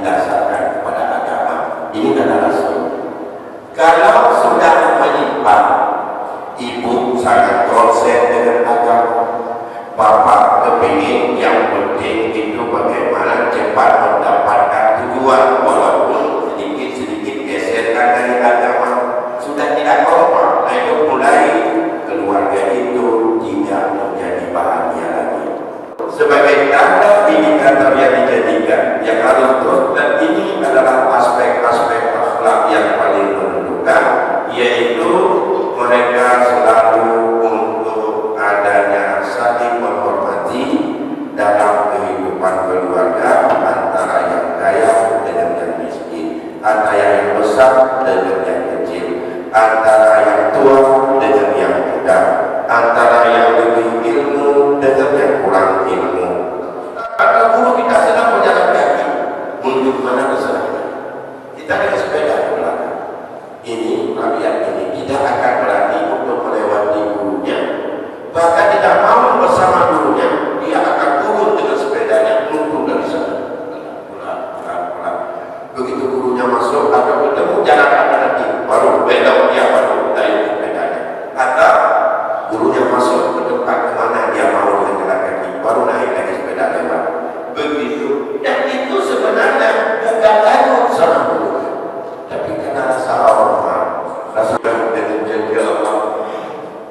didasarkan kepada agama. Ini kata Rasul. Kalau sudah menyimpang, ibu sangat konsen dengan agama, bapak kepingin yang penting itu bagaimana cepat mendapatkan tujuan, walaupun sedikit-sedikit geserkan dari agama, sudah tidak kompak. Nah, itu mulai keluarga itu tidak menjadi bahagia lagi. Sebagai tanda indikator yang dijadikan, yang harus terus, dan ini adalah aspek-aspek akhlak yang paling menentukan, yaitu mereka selalu untuk adanya saling menghormati dalam kehidupan keluarga, antara yang kaya dengan yang miskin, antara yang besar dengan yang kecil, antara yang tua dengan yang muda, antara yang lebih ilmu dengan yang kurang ilmu. Kalau guru kita sedang berjalan kaki menuju mana ke sana, kita dengan sepeda ke belakang. Ini rakyat ini tidak akan berani untuk melewati gurunya, bahkan tidak mau bersama gurunya. Dia akan turun dengan sepedanya menuju dari sana. Pelan-pelan. Begitu gurunya masuk, akan bertemu jalan nanti, baru belok dia, baru naik sepedanya. Atau gurunya masuk ke tempat kemana dia mau dengan jalan kaki, baru naik lagi sepeda lewat. Begitu. Dan itu sebenarnya bukan takut sama guru, tapi karena rasa hormat, rasa dengan janji Allah.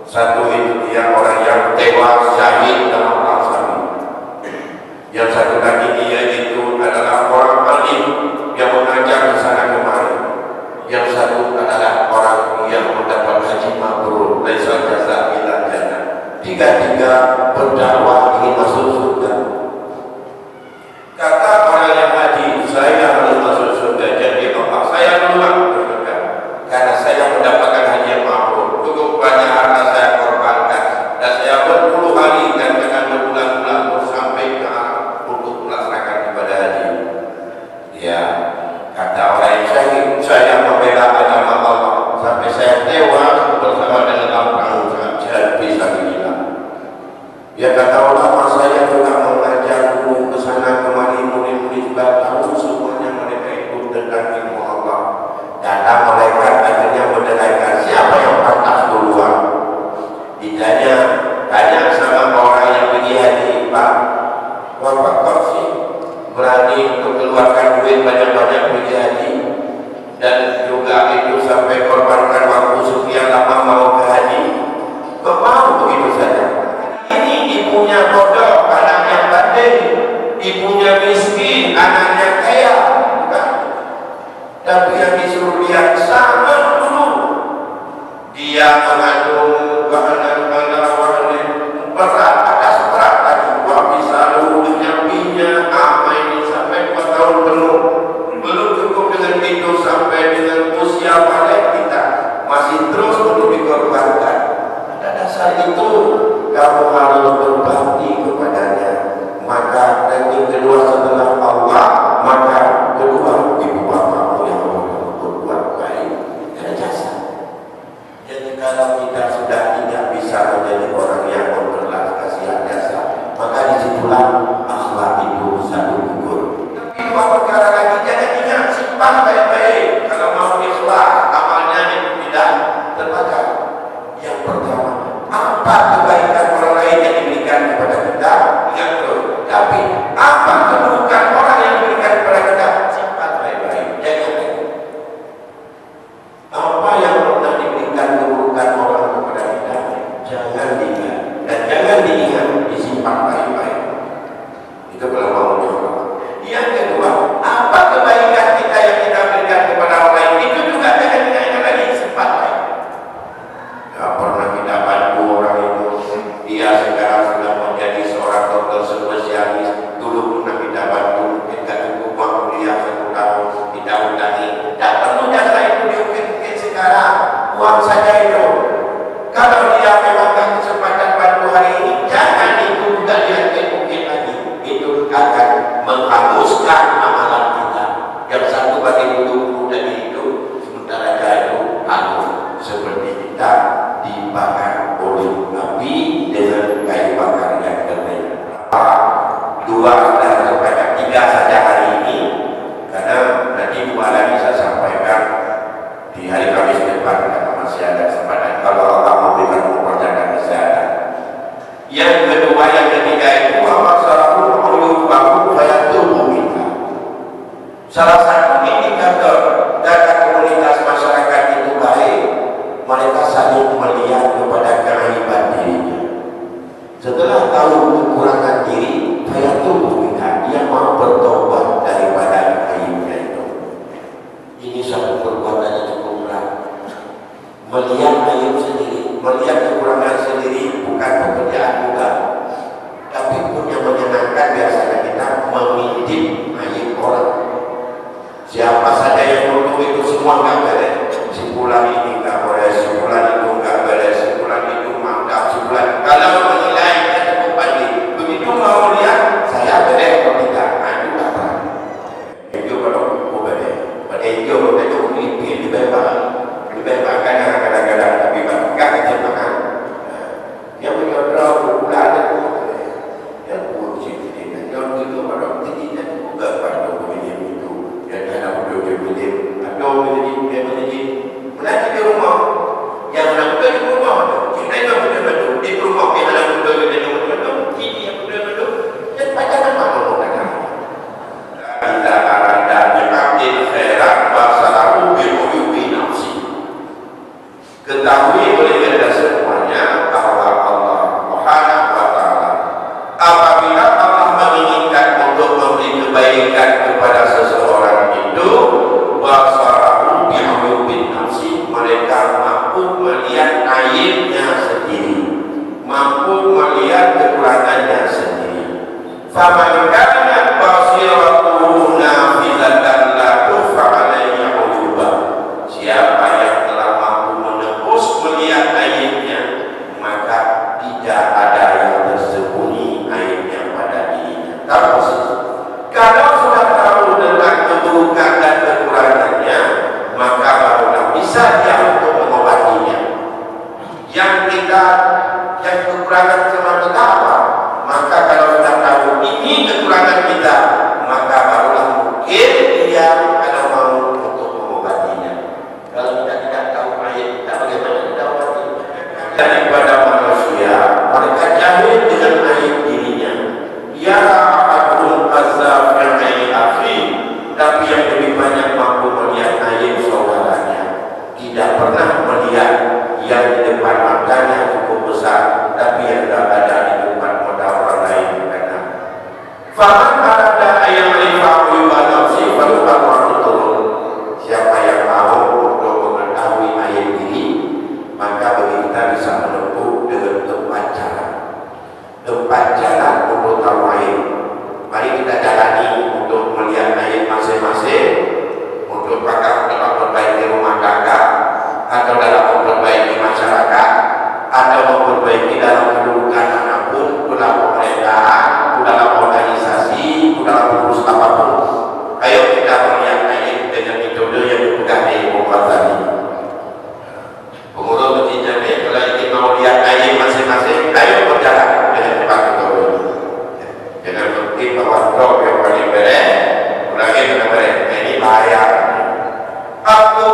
Satu itu dia orang yang tewas syahid dalam perang Salib. Yang satu lagi dia itu adalah orang alim yang mengajar di sana kemari. Yang satu adalah orang yang mendapat haji mabrur, laisa jazaa illa jannah. Tiga-tiga berdakwah ingin masuk surga. Kata orang yang haji, saya harus masuk surga, jadi Allah saya duluan ke surga, karena saya mendapatkan haji yang mabrur. Cukup banyak harta saya korbankan, dan saya berpuluh hari dan dengan berbulan-bulan sampai ke Arab untuk melaksanakan ibadah haji. Ya, kata orang yang syahid, saya membela agama Allah sampai saya tewas bersama dengan perang jihad fisabilillah. Ya, kata ulama, saya juga mengajar guru ke sana kemari, murid-murid juga tahu semuanya mereka itu tentang ilmu Allah. Datang malaikat akhirnya mendengarkan siapa yang patah duluan. Tanya sama orang yang pergi haji, Pak, Bapak kok sih berani untuk keluarkan duit banyak-banyak pergi haji, dan juga itu sampai korbankan waktu sekian lama mau ke haji, kok mau begitu saja? Ini ibunya bodoh, anaknya bandel, ibunya miskin, anaknya kaya, bukan? Tapi yang disuruh lihat sama dulu, dia mengandung bahan-bahan berat, atas berat lagi, wah bisa lalu menyampingnya apa ini sampai 4 tahun penuh, belum cukup dengan itu, sampai dengan usia balik kita masih terus untuk dikorbankan. Pada dasar itu kamu harus berbakti kepadanya, maka ranking kedua setelah Allah, maka kedua ibu bapakmu yang berbuat baik dan jasa. Jadi kalau kita sudah tidak bisa menjadi orang yang berbelas kasihan jasa, maka disitulah akhlak itu satu gugur. Tapi dua perkara lagi, jangan ingat, simpan baik-baik kalau mau ikhlas amalnya itu tidak terbakar. Yang pertama, apa kebaikan orang lain yang diberikan kepada kita? Ingat terus. Tapi apa keburukan orang yang diberikan kepada kita? Simpan baik-baik, jangan ingat. Apa yang pernah diberikan keburukan orang kepada kita, jangan diingat, dan jangan diingat, disimpan baik-baik. Itu kalau mau mencoba. Yang kedua, apa kebaikan kita yang kita berikan kepada orang lain, itu juga jangan diingat lagi, simpan baik. Gak pernah kita bantu orang itu, dia sekarang sudah menjadi seorang dokter spesialis, dulu pernah kita bantu, kita cukup uang kuliah 1 tahun, kita utangi, tidak perlu jasa itu diukir-ukir sekarang, uang saja itu. Kalau dia memang gak kesempatan bantu hari ini, jangan itu juga diukir lagi, itu akan menghanguskan amalan kita. Yang satu bagi dulu dan itu, sementara dia itu seperti kita dibakar oleh api dengan kayu bakar yang kering. 2 dan kepada 3 saja hari ini, karena Salah satu indikator data komunitas masyarakat itu baik, mereka saling melihat kepada keaiban dirinya. Setelah tahu kekurangan diri, saya tumbuh minat, dia mau bertobat daripada aibnya itu. Ini satu perbuatan yang cukup berat. Melihat aib sendiri, melihat kekurangan sendiri bukan pekerjaan mudah, tapi pun yang menyenangkan biasanya kita mengintip aib orang. Siapa saja yang dulu itu semua nggak beres, simpulan ini nggak beres, simpulan itu nggak beres, simpulan itu mantap, simpulan kalau menilai cukup pandai, begitu mau lihat saya beres atau tidak, itu apa? Itu kalau mau beres, pada itu lebih baik kadang-kadang lebih baik kerja makan. Yang menyodor bulan itu, yang kunci ini, yang itu pada titiknya juga pada begini itu, yang ada begini, atau begini, menanti di rumah, yang nak di rumah, kita yang betul-betul di rumah yang ada betul-betul, ini yang betul-betul, dan pacaran mana mereka? Kita ada nyekapin khairat masalahu bi'uyubi nafsi. Ketahui oleh kita semuanya bahwa Allah Subhanahu wa ta'ala apabila Allah menginginkan untuk memberi kebaikan kepada seseorang itu, basarahu bi'uyubin nafsi, mereka mampu melihat aibnya sendiri, mampu melihat kekurangannya sendiri. Faman kana basiratuhu nafizatan la tufa alaihi ujubah, siapa yang telah mampu menembus melihat aibnya, maka tidak ada yang tersembunyi aibnya pada dirinya. Terus kalau sudah tahu tentang keburukan dan kekurangannya, maka barulah bisa dia untuk mengobatinya. Yang kekurangan sama kita apa? Maka kalau sudah tahu ini kekurangan kita, maka barulah mungkin dia akan mau untuk mengobatinya. Kalau kita tidak tahu aib kita, bagaimana kita obati? Daripada manusia, mereka jahil dengan aib dirinya. Ya akun azab yang aib akhi, tapi yang lebih banyak mampu melihat aib saudaranya. Tidak pernah melihat yang di depan matanya cukup besar, tapi yang tidak ada di depan mata orang lain. Faman ada ayam lima uyuban nafsi falukan waktu turun. Siapa yang mau untuk mengetahui aib diri, maka bagi kita bisa menempuh dengan tempat jalan untuk tahu aib. Mari kita jalani untuk melihat aib masing-masing, untuk dalam memperbaiki rumah tangga, atau dalam memperbaiki masyarakat, atau memperbaiki dalam kedudukan manapun, dalam pemerintahan, dalam organisasi, dalam urus apapun. Ayo kita melihat aib dengan metode yang dipegang di Muhammad tadi. Pengurus masjid Jami, kalau ingin mau lihat aib masing-masing, ayo berjalan dengan cepat metode. Jangan berhenti bahwa blok yang paling beres, ulangi dengan beres. Ini bahaya. Aku